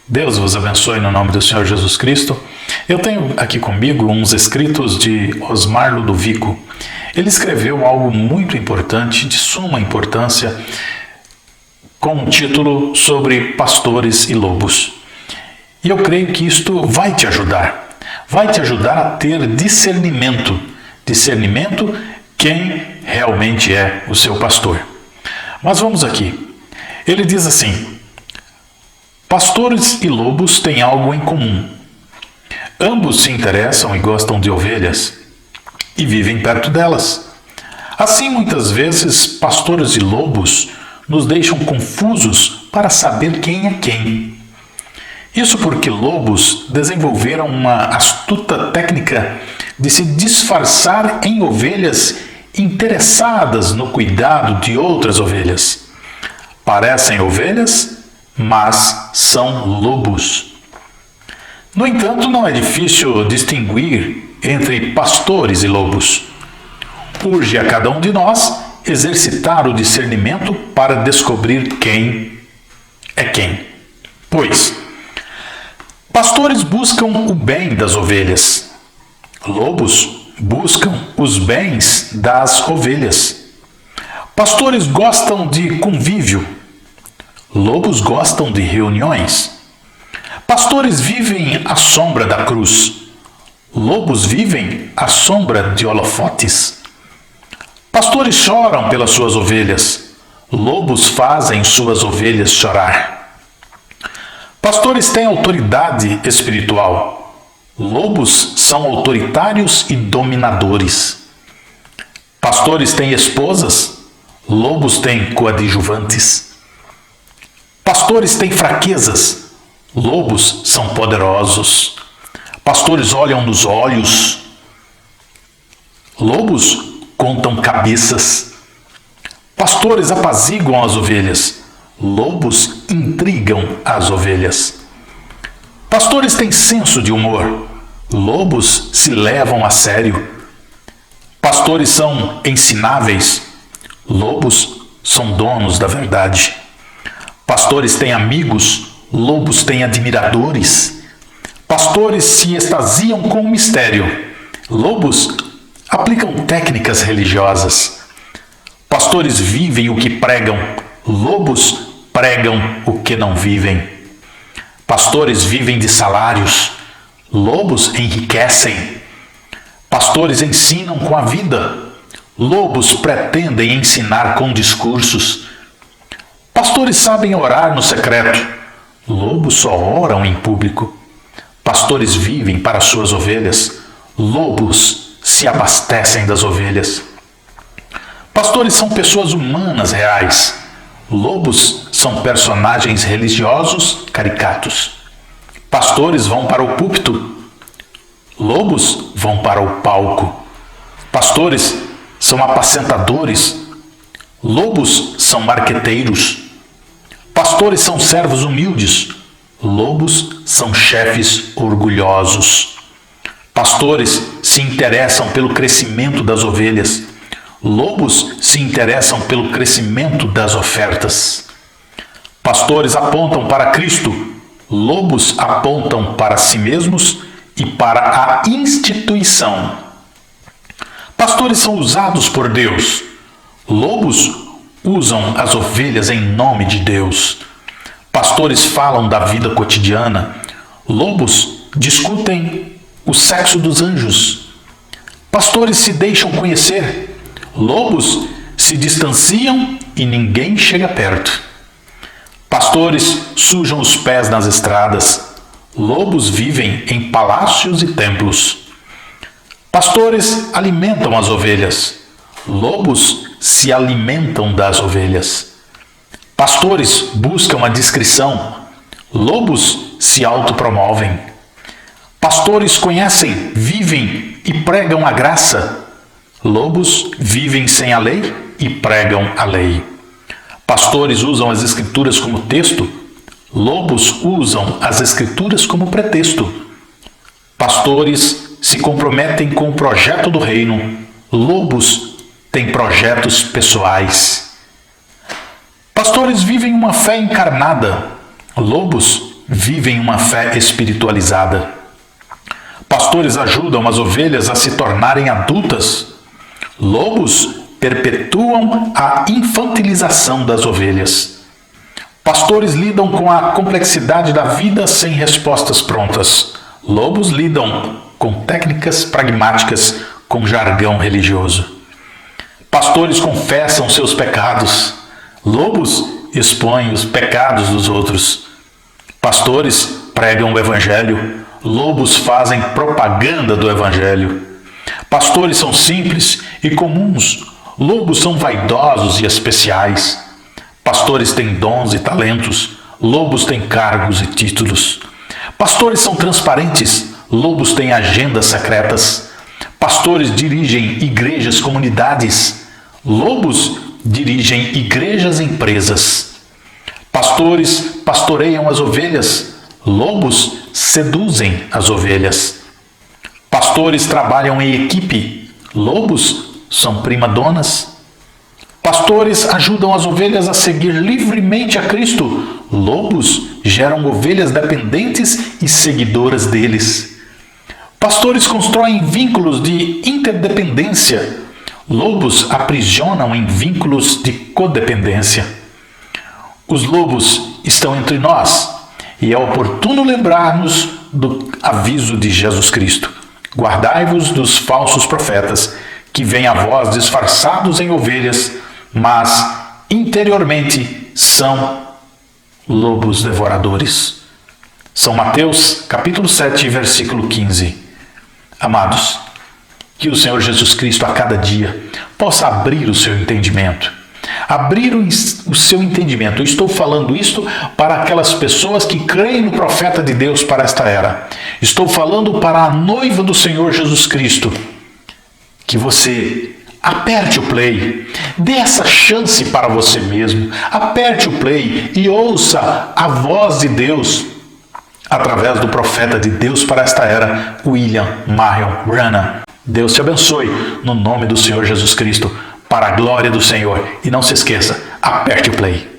Deus vos abençoe no nome do Senhor Jesus Cristo. Eu tenho aqui comigo uns escritos de Osmar Ludovico. Ele escreveu algo muito importante, de suma importância, com um título sobre pastores e lobos. E eu creio que isto vai te ajudar. Vai te ajudar a ter discernimento. Discernimento quem realmente é o seu pastor. Mas vamos aqui. Ele diz assim: pastores e lobos têm algo em comum. Ambos se interessam e gostam de ovelhas e vivem perto delas. Assim, muitas vezes, pastores e lobos nos deixam confusos para saber quem é quem. Isso porque lobos desenvolveram uma astuta técnica de se disfarçar em ovelhas interessadas no cuidado de outras ovelhas. Parecem ovelhas, mas são lobos. No entanto, não é difícil distinguir entre pastores e lobos. Urge a cada um de nós exercitar o discernimento para descobrir quem é quem. Pois, pastores buscam o bem das ovelhas. Lobos buscam os bens das ovelhas. Pastores gostam de convívio. Lobos gostam de reuniões. Pastores vivem à sombra da cruz. Lobos vivem à sombra de holofotes. Pastores choram pelas suas ovelhas. Lobos fazem suas ovelhas chorar. Pastores têm autoridade espiritual. Lobos são autoritários e dominadores. Pastores têm esposas. Lobos têm coadjuvantes. Pastores têm fraquezas, lobos são poderosos. Pastores olham nos olhos, lobos contam cabeças. Pastores apaziguam as ovelhas, lobos intrigam as ovelhas. Pastores têm senso de humor, lobos se levam a sério. Pastores são ensináveis, lobos são donos da verdade. Pastores têm amigos, lobos têm admiradores. Pastores se extasiam com o mistério. Lobos aplicam técnicas religiosas. Pastores vivem o que pregam. Lobos pregam o que não vivem. Pastores vivem de salários. Lobos enriquecem. Pastores ensinam com a vida. Lobos pretendem ensinar com discursos. Pastores sabem orar no secreto. Lobos só oram em público. Pastores vivem para suas ovelhas. Lobos se abastecem das ovelhas. Pastores são pessoas humanas reais. Lobos são personagens religiosos caricatos. Pastores vão para o púlpito. Lobos vão para o palco. Pastores são apacentadores. Lobos são marqueteiros. Pastores são servos humildes. Lobos são chefes orgulhosos. Pastores se interessam pelo crescimento das ovelhas. Lobos se interessam pelo crescimento das ofertas. Pastores apontam para Cristo. Lobos apontam para si mesmos e para a instituição. Pastores são usados por Deus. Lobos usam as ovelhas em nome de Deus. Pastores falam da vida cotidiana. Lobos discutem o sexo dos anjos. Pastores se deixam conhecer. Lobos se distanciam e ninguém chega perto. Pastores sujam os pés nas estradas. Lobos vivem em palácios e templos. Pastores alimentam as ovelhas. Lobos se alimentam das ovelhas. Pastores buscam a discrição. Lobos se autopromovem. Pastores conhecem, vivem e pregam a graça. Lobos vivem sem a lei e pregam a lei. Pastores usam as escrituras como texto. Lobos usam as escrituras como pretexto. Pastores se comprometem com o projeto do reino. Lobos têm projetos pessoais. Pastores vivem uma fé encarnada. Lobos vivem uma fé espiritualizada. Pastores ajudam as ovelhas a se tornarem adultas. Lobos perpetuam a infantilização das ovelhas. Pastores lidam com a complexidade da vida sem respostas prontas. Lobos lidam com técnicas pragmáticas, com jargão religioso. Pastores confessam seus pecados. Lobos expõem os pecados dos outros. Pastores pregam o evangelho. Lobos fazem propaganda do evangelho. Pastores são simples e comuns. Lobos são vaidosos e especiais. Pastores têm dons e talentos. Lobos têm cargos e títulos. Pastores são transparentes. Lobos têm agendas secretas. Pastores dirigem igrejas, comunidades. Lobos dirigem igrejas, empresas. Pastores pastoreiam as ovelhas. Lobos seduzem as ovelhas. Pastores trabalham em equipe. Lobos são primadonas. Pastores ajudam as ovelhas a seguir livremente a Cristo. Lobos geram ovelhas dependentes e seguidoras deles. Pastores constroem vínculos de interdependência. Lobos aprisionam em vínculos de codependência. Os lobos estão entre nós e é oportuno lembrar-nos do aviso de Jesus Cristo. Guardai-vos dos falsos profetas, que vêm a vós disfarçados em ovelhas, mas interiormente são lobos devoradores. São Mateus, capítulo 7, versículo 15. Amados, que o Senhor Jesus Cristo a cada dia possa abrir o seu entendimento. Abrir o seu entendimento. Eu estou falando isto para aquelas pessoas que creem no profeta de Deus para esta era. Estou falando para a noiva do Senhor Jesus Cristo. Que você aperte o play, dê essa chance para você mesmo, aperte o play e ouça a voz de Deus através do profeta de Deus para esta era, William Marion Branham. Deus te abençoe no nome do Senhor Jesus Cristo, para a glória do Senhor. E não se esqueça, aperte o play.